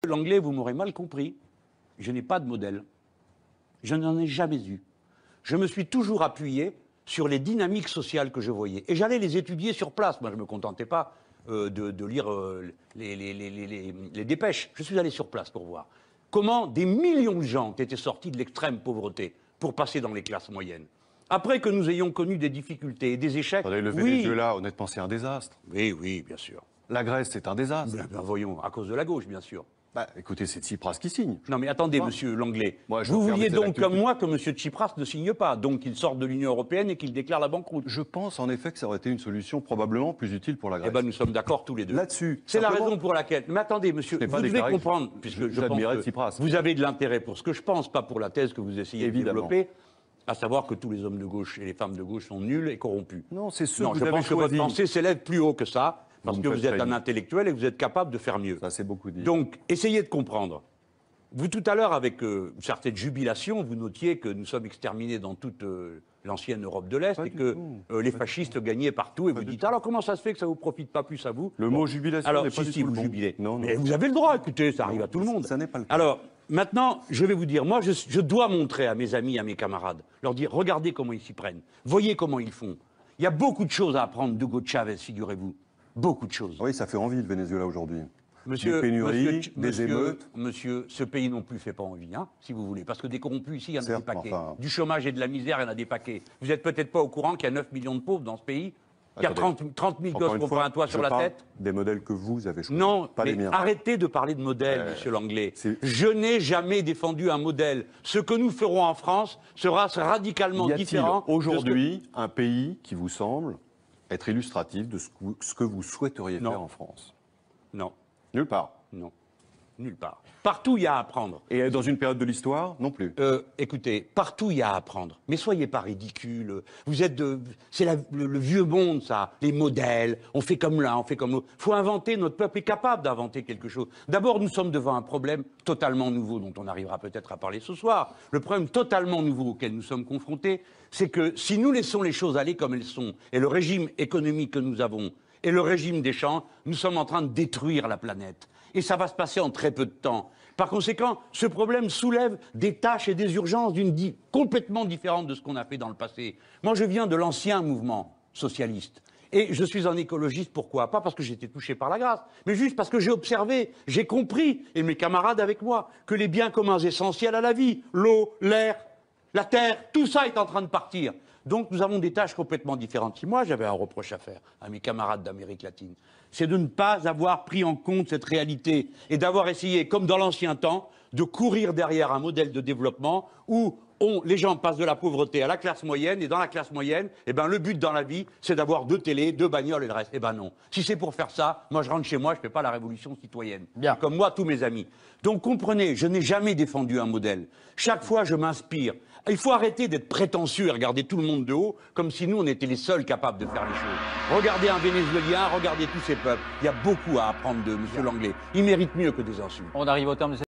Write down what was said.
L'anglais, vous m'aurez mal compris. Je n'ai pas de modèle. Je n'en ai jamais eu. Je me suis toujours appuyé sur les dynamiques sociales que je voyais. Et j'allais les étudier sur place. Moi, je ne me contentais pas de lire les dépêches. Je suis allé sur place pour voir comment des millions de gens étaient sortis de l'extrême pauvreté pour passer dans les classes moyennes. Après que nous ayons connu des difficultés et des échecs... Attendez, le Venezuela, honnêtement, c'est un désastre. Oui, oui, bien sûr. La Grèce, c'est un désastre. Ben, voyons, à cause de la gauche, bien sûr. Bah, écoutez, c'est Tsipras qui signe. Non, mais attendez, monsieur Langlais. Moi, vous vouliez donc, comme moi, que monsieur Tsipras ne signe pas, donc qu'il sorte de l'Union européenne et qu'il déclare la banqueroute. Je pense en effet que ça aurait été une solution probablement plus utile pour la Grèce. Eh bien, nous sommes d'accord tous les deux. Là-dessus. C'est la raison pour laquelle. Mais attendez, monsieur, vous devez comprendre, puisque je pense que Tsipras. vous avez de l'intérêt pour ce que je pense, pas pour la thèse que vous essayez de développer, à savoir que tous les hommes de gauche et les femmes de gauche sont nuls et corrompus. Non, c'est ce non, que je vous pense avez que choisi. votre pensée s'élève plus haut que ça, parce que vous êtes un intellectuel et que vous êtes capable de faire mieux. Ça, c'est beaucoup dit. Donc, essayez de comprendre. Vous, tout à l'heure, avec une certaine jubilation, vous notiez que nous sommes exterminés dans toute l'ancienne Europe de l'Est et que les fascistes gagnaient partout. Et vous dites, alors comment ça se fait que ça ne vous profite pas plus à vous? Le mot jubilation n'est pas du tout vous le bon. jubilez. Non, mais vous avez le droit, écoutez, ça arrive à tout le monde. Ça n'est pas le cas. Alors, maintenant, je vais vous dire, moi, je dois montrer à mes amis, à mes camarades, leur dire, regardez comment ils s'y prennent, voyez comment ils font. Il y a beaucoup de choses à apprendre d'Hugo Chavez, figurez-vous. Beaucoup de choses. Oui, ça fait envie, le Venezuela, aujourd'hui. Monsieur, des pénuries, des émeutes. Monsieur, ce pays non plus ne fait pas envie, hein, si vous voulez. Parce que des corrompus ici, il y en a des paquets. Enfin... Du chômage et de la misère, il y en a des paquets. Vous n'êtes peut-être pas au courant qu'il y a 9 millions de pauvres dans ce pays, qu'il y a 30 000 gosses qui n'ont pas un toit sur la tête. Des modèles que vous avez choisis, non, pas les miens. Arrêtez de parler de modèle, monsieur Langlais. Je n'ai jamais défendu un modèle. Ce que nous ferons en France sera radicalement différent. Aujourd'hui, un pays qui vous semble être illustratif de ce que vous souhaiteriez faire en France? Non. Nulle part. Non, nulle part. Partout, il y a à apprendre. Et dans une période de l'histoire, non plus. Écoutez, partout, il y a à apprendre. Mais soyez pas ridicules. Vous êtes c'est le vieux monde, ça. Les modèles. On fait comme là, on fait comme l'autre. Il faut inventer. Notre peuple est capable d'inventer quelque chose. D'abord, nous sommes devant un problème totalement nouveau, dont on arrivera peut-être à parler ce soir. Le problème totalement nouveau auquel nous sommes confrontés, c'est que si nous laissons les choses aller comme elles sont, et le régime économique que nous avons, et le régime des champs, nous sommes en train de détruire la planète. Et ça va se passer en très peu de temps. Par conséquent, ce problème soulève des tâches et des urgences complètement différentes de ce qu'on a fait dans le passé. Moi, je viens de l'ancien mouvement socialiste. Et je suis un écologiste, pourquoi? Pas parce que j'ai été touché par la grâce, mais juste parce que j'ai observé, j'ai compris, et mes camarades avec moi, que les biens communs essentiels à la vie, l'eau, l'air, la terre, tout ça est en train de partir. Donc nous avons des tâches complètement différentes. Si moi j'avais un reproche à faire à mes camarades d'Amérique latine, c'est de ne pas avoir pris en compte cette réalité et d'avoir essayé, comme dans l'ancien temps, de courir derrière un modèle de développement où les gens passent de la pauvreté à la classe moyenne, et dans la classe moyenne, eh ben, le but dans la vie, c'est d'avoir 2 télés, 2 bagnoles et le reste. Eh ben non. Si c'est pour faire ça, moi je rentre chez moi, je ne fais pas la révolution citoyenne. Bien. Comme moi, tous mes amis. Donc comprenez, je n'ai jamais défendu un modèle. Chaque fois, je m'inspire. Il faut arrêter d'être prétentieux et regarder tout le monde de haut, comme si nous, on était les seuls capables de faire les choses. Regardez un Vénézuélien, regardez tous ces peuples. Il y a beaucoup à apprendre de M. Langlais. Il mérite mieux que des insultes. On arrive au terme de cette